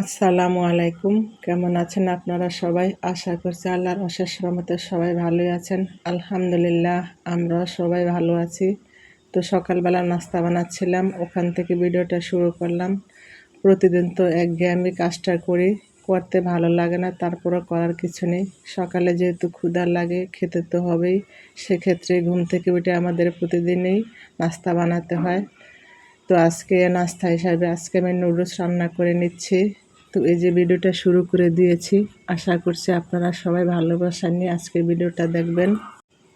আসসালামু আলাইকুম। কেমন আছেন আপনারা সবাই? আশা করছি আল্লাহর অশেষ রহমতে সবাই ভালোই আছেন। আলহামদুলিল্লাহ আমরাও সবাই ভালো আছি। তো সকালবেলা নাস্তা বানাচ্ছিলাম, ওখান থেকে ভিডিওটা শুরু করলাম। প্রতিদিন তো একঘেয়েমি কাজটা করি, করতে ভালো লাগে না, তারপরও করার কিছু নেই। সকালে যেহেতু ক্ষুধা লাগে, খেতে তো হবেই। সেক্ষেত্রে ঘুম থেকে উঠে আমাদের প্রতিদিনই নাস্তা বানাতে হয়। তো আজকে নাস্তা হিসাবে আমি নুডলস রান্না করে নিচ্ছি। তো এই যে ভিডিওটা শুরু করে দিয়েছি, আশা করছি আপনারা সবাই ভালোবাসা নিয়ে আজকে ভিডিওটা দেখবেন।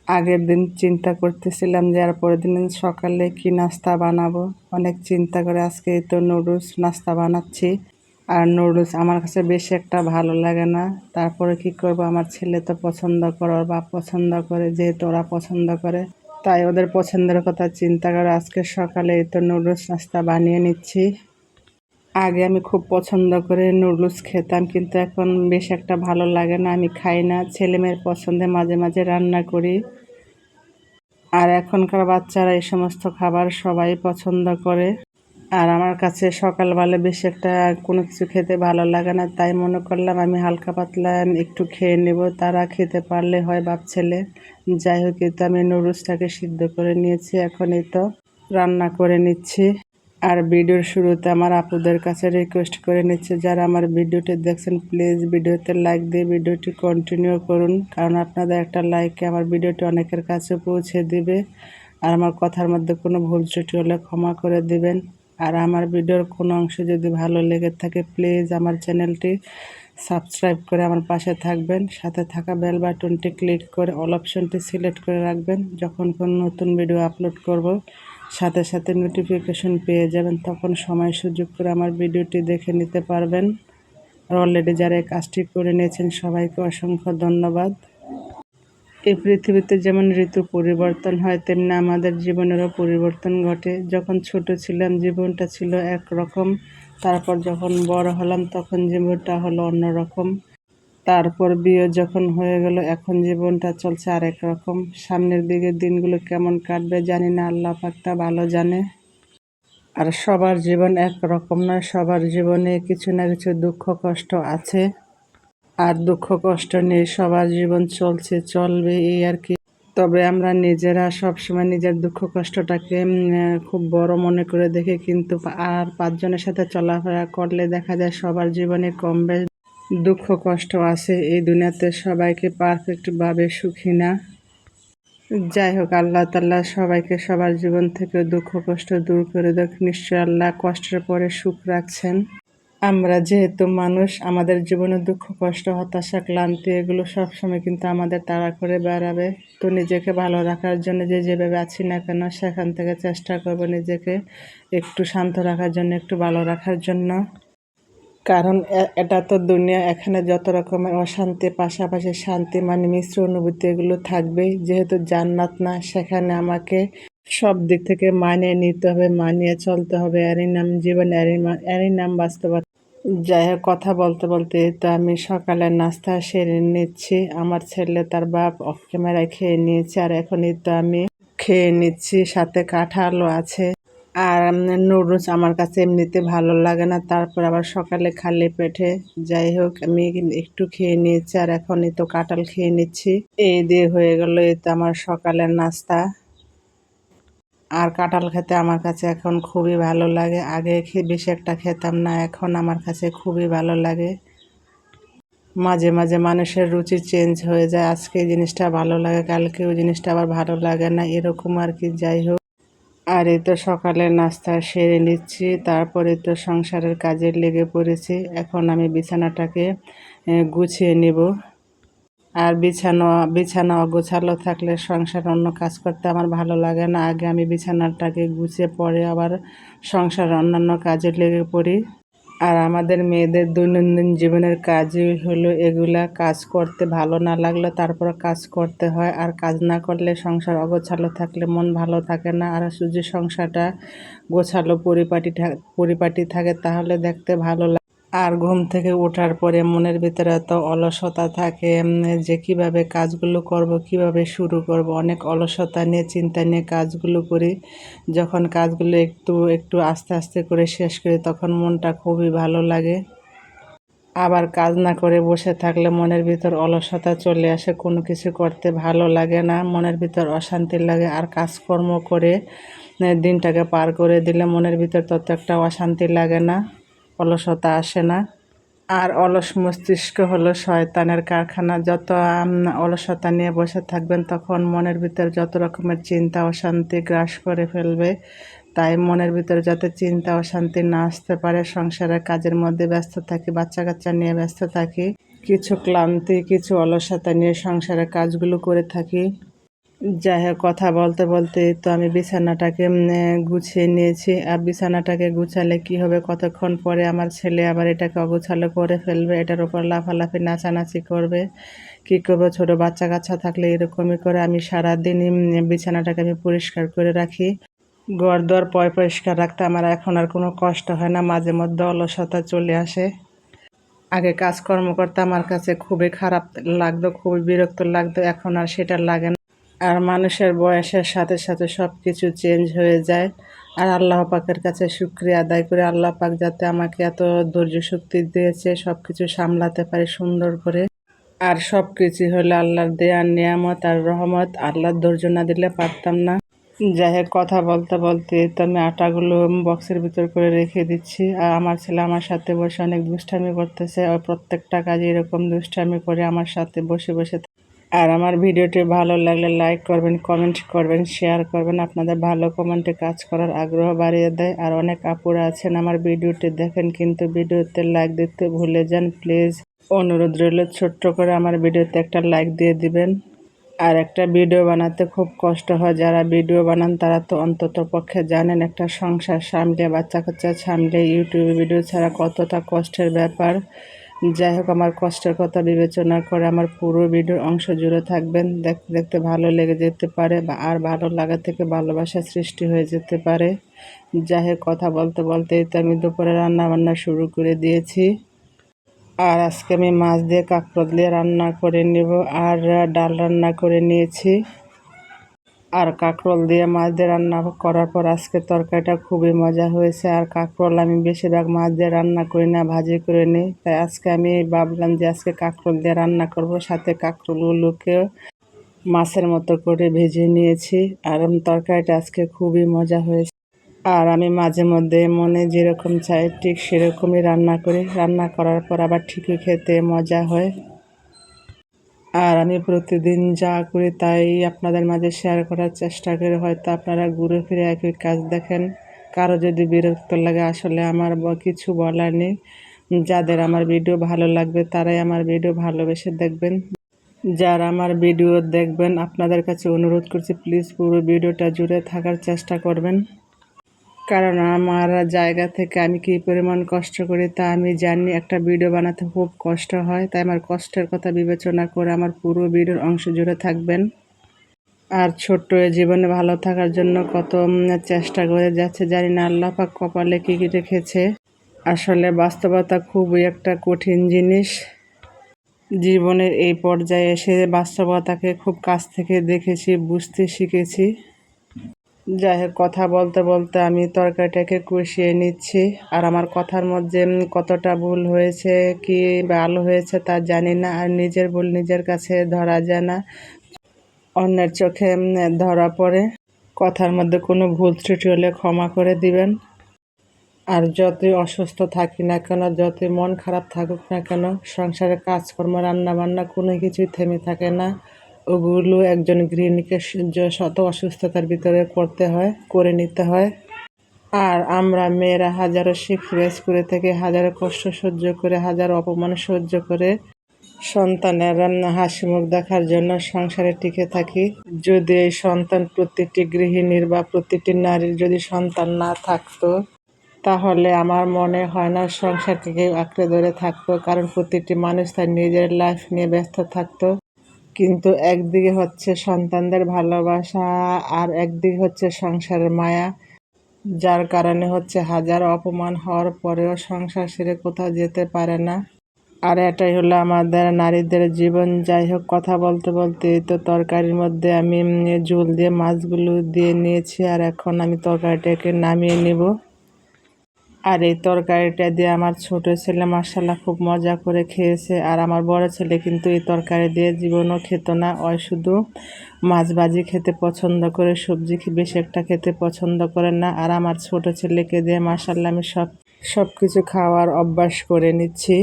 আগের দিন চিন্তা করতেছিলাম যে আর পরের দিন সকালে কি নাস্তা বানাবো, অনেক চিন্তা করে আজকে তো নুডলস নাস্তা বানাচ্ছি। আর নুডলস আমার কাছে বেশি একটা ভালো লাগে না, তারপরে কি করব, আমার ছেলে তো পছন্দ করে, ওর বাপ পছন্দ করে, যেহেতু ওরা পছন্দ করে তাই ওদের পছন্দের কথা চিন্তা করে আজকে সকালে তো নুডলস নাস্তা বানিয়ে নিচ্ছি। আগে আমি খুব পছন্দ করে নুডলস খেতাম, কিন্তু এখন বেশ একটা ভালো লাগে না, আমি খাই না। ছেলেমেয়ের পছন্দে মাঝে মাঝে রান্না করি। আর এখনকার বাচ্চারা এই সমস্ত খাবার সবাই পছন্দ করে। আর আমার কাছে সকালবেলা বেশি একটা কোনো কিছু খেতে ভালো লাগে না, তাই মনে করলাম আমি হালকা পাতলা একটু খেয়ে নেব, তারা খেতে পারলে হয়, বাপ ছেলে। যাই হোক, তো আমি নুডলসটাকে সিদ্ধ করে নিয়েছি, এখন এই তো রান্না করে নিচ্ছি। আর ভিডিওর শুরুতে আমার আপুদের কাছে রিকোয়েস্ট করে নিচ্ছে, যারা আমার ভিডিওটি দেখছেন প্লিজ ভিডিওতে লাইক দিয়ে ভিডিওটি কন্টিনিউ করুন, কারণ আপনাদের একটা লাইকে আমার ভিডিওটি অনেকের কাছে পৌঁছে দিবে। আর আমার কথার মধ্যে কোনো ভুল ত্রুটি হলে ক্ষমা করে দিবেন। আর আমার ভিডিওর কোনো অংশ যদি ভালো লেগে থাকে প্লিজ আমার চ্যানেলটি সাবস্ক্রাইব করে আমার পাশে থাকবেন, সাথে থাকা বেল বাটনটি ক্লিক করে অল অপশনটি সিলেক্ট করে রাখবেন। যখন কোনো নতুন ভিডিও আপলোড করব সাথে সাথে নোটিফিকেশন পেয়ে যাবেন, তখন সময় সুযোগ করে আমার ভিডিওটি দেখে নিতে পারবেন। আর অলরেডি যারা এই কাজটি করে নিয়েছেন সবাইকে অসংখ্য ধন্যবাদ। এই পৃথিবীতে যেমন ঋতু পরিবর্তন হয়, তেমনি আমাদের জীবনেরও পরিবর্তন ঘটে। যখন ছোট ছিলাম জীবনটা ছিল একরকম, তারপর যখন বড় হলাম তখন জীবনটা হলো অন্যরকম। তারপর বিয়ে যখন হয়ে গেল, এখন জীবনটা চলছে আরেক রকম। সামনের দিকে দিনগুলো কেমন কাটবে জানি না, আল্লাহ পাক তা ভালো জানে। আর সবার জীবন একরকম নয়, সবার জীবনে কিছু না কিছু দুঃখ কষ্ট আছে। আর দুঃখ কষ্ট নিয়ে সবার জীবন চলছে, চলবে, এই আর কি। তবে আমরা নিজেরা সবসময় নিজের দুঃখ কষ্টটাকে খুব বড় মনে করে দেখি, কিন্তু আর পাঁচজনের সাথে চলাফেরা করলে দেখা যায় সবার জীবনে কম বেশ দুঃখ কষ্ট আছে। এই দুনিয়াতে সবাইকে পারফেক্টভাবে সুখী না। যাই হোক, আল্লাহ তাআলা সবাইকে সবার জীবন থেকে দুঃখ কষ্ট দূর করে দেখ। নিশ্চয় আল্লাহ কষ্টের পরে সুখ রাখছেন। আমরা যেহেতু মানুষ, আমাদের জীবনে দুঃখ কষ্ট হতাশা ক্লান্তি এগুলো সবসময় কিন্তু আমাদের তাড়া করে বেড়াবে। তো নিজেকে ভালো রাখার জন্য যে যেভাবে আছি না কেন সেখান থেকে চেষ্টা করব নিজেকে একটু শান্ত রাখার জন্য, একটু ভালো রাখার জন্য। কারণ এটা তো দুনিয়া, এখানে যত রকমের অশান্তি পাশাপাশি শান্তি মানে মিশ্র অনুভূতি এগুলো থাকবেই। যেহেতু জান্নাত না, সেখানে আমাকে সব দিক থেকে মানিয়ে নিতে হবে, মানিয়ে চলতে হবে। এরই নাম জীবন, এরই নাম বাস্তবতা। যাই হোক, কথা বলতে বলতে তো আমি সকালের নাস্তা সেরে নিচ্ছি। আমার ছেলে তার বাপ অফ ক্যামেরায় খেয়ে নিয়েছে, আর এখনই তো আমি খেয়ে নিচ্ছি, সাথে কাঁঠালও আছে। আর নুডলস আমার কাছে এমনিতে ভালো লাগে না, তারপর আবার সকালে খালি পেটে। যাই হোক, আমি একটু খেয়ে নিয়েছি, আর এখনই তো কাঁঠাল খেয়ে নিচ্ছি। এই দিয়ে হয়ে গেল এই তো আমার সকালের নাস্তা। আর কাঁঠাল খেতে আমার কাছে এখন খুবই ভালো লাগে। আগে বেশি একটা খেতাম না, এখন আমার কাছে খুবই ভালো লাগে। মাঝে মাঝে মানুষের রুচি চেঞ্জ হয়ে যায়, আজকে এই জিনিসটা ভালো লাগে, কালকে ওই জিনিসটা আবার ভালো লাগে না, এরকম আর কি। যাই হোক, আর এই তো সকালে নাস্তা সেরে নিচ্ছি, তারপরে তো সংসারের কাজে লেগে পড়েছি। এখন আমি বিছানাটাকে গুছিয়ে নিব। আর বিছানা অগোছালো থাকলে সংসার অন্য কাজ করতে আমার ভালো লাগে না। আগে আমি বিছানাটাকে গুছিয়ে পরে আবার সংসার অন্যান্য কাজে লেগে পড়ি। আর আমাদের মেয়েদের দৈনন্দিন জীবনের কাজই হলো এগুলা। কাজ করতে ভালো না লাগলে তারপর কাজ করতে হয়, আর কাজ না করলে সংসার অগোছালো থাকলে মন ভালো থাকে না। আর যদি সংসারটা গোছালো পরিপাটি থাকে তাহলে দেখতে ভালো লাগে। আর ঘুম থেকে ওঠার পরে মনের ভিতরে তো অলসতা থাকে, যে কিভাবে কাজগুলো করব, কিভাবে শুরু করব, অনেক অলসতা নিয়ে চিন্তা নিয়ে কাজগুলো করি। যখন কাজগুলো একটু একটু আস্তে আস্তে করে শেষ করি তখন মনটা খুবই ভালো লাগে। আবার কাজ না করে বসে থাকলে মনের ভিতর অলসতা চলে আসে, কোনো কিছু করতে ভালো লাগে না, মনের ভিতর অশান্তি লাগে। আর কাজকর্ম করে দিনটাকে পার করে দিলে মনের ভিতর তত একটা অশান্তি লাগে না, অলসতা আসে না। আর অলস মস্তিষ্ক হলো শয়তানের কারখানা। যত অলসতা নিয়ে বসে থাকবেন তখন মনের ভিতর যত রকমের চিন্তা অশান্তি গ্রাস করে ফেলবে। তাই মনের ভিতরে যাতে চিন্তা অশান্তি না আসতে পারে, সংসারের কাজের মধ্যে ব্যস্ত থাকি, বাচ্চা কাচ্চা নিয়ে ব্যস্ত থাকি, কিছু ক্লান্তি কিছু অলসতা নিয়ে সংসারের কাজগুলো করে থাকি। যাই হোক, কথা বলতে বলতে তো আমি বিছানাটাকে গুছিয়ে নিয়েছি। আর বিছানাটাকে গুছালে কি হবে, কতক্ষণ পরে আমার ছেলে আবার এটাকে অগোছালো করে ফেলবে, এটার উপর লাফালাফি নাচানাচি করবে। কী করবো, ছোটো বাচ্চা কাচ্চা থাকলে এরকমই করে। আমি সারাদিনই বিছানাটাকে আমি পরিষ্কার করে রাখি। ঘর-দুয়ার পরিষ্কার রাখতে আমার এখন আর কোনো কষ্ট হয় না, মাঝে মধ্যে অলসতা চলে আসে। আগে কাজকর্ম করতে আমার কাছে খুবই খারাপ লাগতো, খুবই বিরক্ত লাগতো, এখন আর সেটা লাগে না। আর মানুষের বয়সের সাথে সাথে সব কিছু চেঞ্জ হয়ে যায়। আর আল্লাহ পাকের কাছে শুকরিয়া আদায় করে, আল্লাহ পাক যাতে আমাকে এত ধৈর্য শক্তি দিয়েছে, সব কিছু সামলাতে পারি সুন্দর করে। আর সব কিছু হলো আল্লাহর দেয়া নিয়ামত আর রহমত, আল্লাহর ধৈর্য না দিলে পারতাম না। যাই হোক, কথা বলতে বলতে তো আমি আটাগুলো বক্সের ভিতর করে রেখে দিচ্ছি। আর আমার ছেলে আমার সাথে বসে অনেক দুষ্টামি করতেছে, আর প্রত্যেকটা কাজে এরকম দুষ্টামি করে আমার সাথে বসে বসে। আর আমার ভিডিওটি ভালো লাগলে লাইক করবেন, কমেন্ট করবেন, শেয়ার করবেন। আপনাদের ভালো কমেন্টে কাজ করার আগ্রহ বাড়িয়ে দেয়। আর অনেক আপুরা আছেন আমার ভিডিওটি দেখেন কিন্তু ভিডিওতে লাইক দিতে ভুলে যান। প্লিজ অনুরোধ রইল, ছোট্ট করে আমার ভিডিওতে একটা লাইক দিয়ে দিবেন। আর একটা ভিডিও বানাতে খুব কষ্ট হয়, যারা ভিডিও বানান তারা তো অন্তত পক্ষে জানেন একটা সংসার সামলে, বাচ্চা কাচ্চা সামলে ইউটিউবে ভিডিও ছাড়া কতটা কষ্টের ব্যাপার। যাই হোক, আমার কষ্টের কথা বিবেচনা করে আমার পুরো ভিডিওর অংশ জুড়ে থাকবেন। দেখতে দেখতে ভালো লেগে যেতে পারে, বা আর ভালো লাগা থেকে ভালোবাসা সৃষ্টি হয়ে যেতে পারে। যাই হোক, কথা বলতে বলতেই তো আমি দুপুরে রান্না বান্না শুরু করে দিয়েছি। আর আজকে আমি মাছ দিয়ে কাঁকরোল দিয়ে রান্না করে নেব, আর ডাল রান্না করে নিয়েছি। আর কাঁকরোল দিয়ে মাছ দিয়ে রান্না করার পর আজকে তরকারিটা খুবই মজা হয়েছে। আর কাঁকরোল আমি বেশিরভাগ মাছ দিয়ে রান্না করি না, ভাজি করে নিই। তাই আজকে আমি ভাবলাম যে আজকে কাঁকরোল দিয়ে রান্না করব, সাথে কাঁকরোলগুলোকেও মাছের মতো করে ভেজে নিয়েছি। আর তরকারিটা আজকে খুবই মজা হয়েছে। আর আমি মাঝে মধ্যে মনে যেরকম চাই ঠিক সেরকমই রান্না করি, রান্না করার পর আবার ঠিকই খেতে মজা হয়। আর আমি প্রতিদিন যা করি তাই আপনাদের মাঝে শেয়ার করার চেষ্টা করি। হয়তো আপনারা ঘুরে ফিরে একই কাজ দেখেন, কারো যদি বিরক্ত লাগে আসলে আমার কিছু বলার নেই। যাদের আমার ভিডিও ভালো লাগবে তারাই আমার ভিডিও ভালোবেসে দেখবেন। যারা আমার ভিডিও দেখবেন আপনাদের কাছে অনুরোধ করছি, প্লিজ পুরো ভিডিওটা জুড়ে থাকার চেষ্টা করবেন। কারণ আমার জায়গা থেকে আমি কী পরিমাণ কষ্ট করি তা আমি জানি। একটা ভিডিও বানাতে খুব কষ্ট হয়, তাই আমার কষ্টের কথা বিবেচনা করে আমার পুরো ভিডিওর অংশ জুড়ে থাকবেন। আর ছোট্ট এই জীবনে ভালো থাকার জন্য কত চেষ্টা করে যাচ্ছে, জানি না আল্লাহ পাক কপালে কী কী রেখেছে। আসলে বাস্তবতা খুবই একটা কঠিন জিনিস। জীবনের এই পর্যায়ে এসে বাস্তবতাকে খুব কাছ থেকে দেখেছি, বুঝতে শিখেছি। যাই হোক, কথা বলতে বলতে আমি তরকারিটাকে কষিয়ে নিচ্ছি। আর আমার কথার মধ্যে কতটা ভুল হয়েছে কি ভালো হয়েছে তা জানি না। আর নিজের ভুল নিজের কাছে ধরা যায় না, অন্যের চোখে ধরা পড়ে। কথার মধ্যে কোনো ভুল ত্রুটি হলে ক্ষমা করে দিবেন। আর যতই অসুস্থ থাকি না কেন, যতই মন খারাপ থাকুক না কেন, সংসারের কাজকর্ম রান্না বান্না কোনো কিছুই থেমে থাকে না। ওগুলো একজন গৃহিণীকে শত অসুস্থতার ভিতরে করতে হয়, করে নিতে হয়। আর আমরা মেয়েরা হাজারো ফেস করে থেকে, হাজারো কষ্ট সহ্য করে, হাজারো অপমান সহ্য করে সন্তানের হাসি মুখ দেখার জন্য সংসারে টিকে থাকি। যদি এই সন্তান প্রতিটি গৃহিণীর বা প্রতিটি নারীর যদি সন্তান না থাকতো, তাহলে আমার মনে হয় না সংসারকে কেউ আঁকড়ে ধরে থাকতো। কারণ প্রতিটি মানুষ তার নিজের লাইফ নিয়ে ব্যস্ত থাকতো। কিন্তু একদিকে হচ্ছে সন্তানদের ভালোবাসা, আর একদিকে হচ্ছে সংসারের মায়া, যার কারণে হচ্ছে হাজার অপমান হওয়ার পরেও সংসার ছেড়ে কোথাও যেতে পারে না। আর এটাই হলো আমাদের নারীদের জীবন। যাই হোক, কথা বলতে বলতে তো তরকারির মধ্যে আমি ঝোল দিয়ে মাছগুলো দিয়ে নিয়েছি। আর এখন আমি তরকারিটাকে নামিয়ে নিব। আর এই তরকারিটা দিয়ে আমার ছোট ছেলে মাশাআল্লাহ খুব মজা করে খেয়েছে। আর আমার বড় ছেলে কিন্তু এই তরকারি দিয়ে জীবনও খেত না। ওই শুধু মাছ ভাজি খেতে পছন্দ করে, সবজি বেশি একটা খেতে পছন্দ করে না। আর আমার ছোট ছেলেকে দিয়ে মাশাআল্লাহ আমি সব কিছু খাওয়ার অভ্যাস করে নিচ্ছি।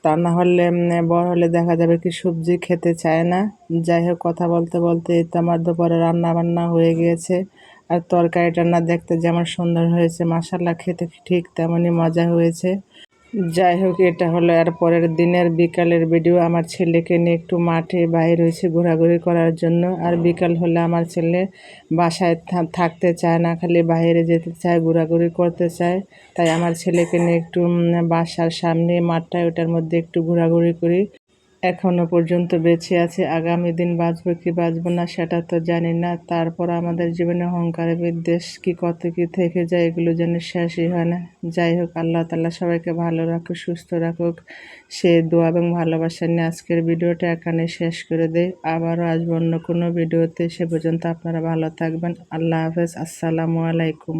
তা না হলে বড় হলে দেখা যাবে কি সবজি খেতে চায় না। যাই হোক, কথা বলতে বলতে এই তো আমার দুপুরে রান্না বান্না হয়ে গিয়েছে। আর তরকারিটা না দেখতে যেমন সুন্দর হয়েছে, মাশাআল্লাহ খেতে ঠিক তেমনই মজা হয়েছে। যাই হোক, এটা হলো এর পরের দিনের বিকালের ভিডিও। আমার ছেলেকে নিয়ে একটু মাঠে বাইর হয়েছে ঘোরাঘুরি করার জন্য। আর বিকাল হলে আমার ছেলে বাসায় থাকতে চায় না, খালি বাইরে যেতে চায়, ঘোরাঘুরি করতে চায়। তাই আমার ছেলেকে নিয়ে একটু বাসার সামনে মাঠটায়, ওটার মধ্যে একটু ঘোরাঘুরি করি। এখনো পর্যন্ত বেঁচে আছে, আগামী দিন বাঁচবো কি বাঁচবো না সেটা তো জানি না। তারপর আমাদের জীবনে অহংকার বিদ্বেষ কি কত কি থেকে যায়, এগুলো যেন শেষই হয় না। যাই হোক, আল্লাহ তাআলা সবাইকে ভালো রাখুক, সুস্থ রাখুক, সে দোয়া এবং ভালোবাসা নিয়ে আজকের ভিডিওটা এখানে শেষ করে দেই। আবারও আসবো অন্য কোনো ভিডিওতে। সে পর্যন্ত আপনারা ভালো থাকবেন। আল্লাহ হাফেজ। আসসালামু আলাইকুম।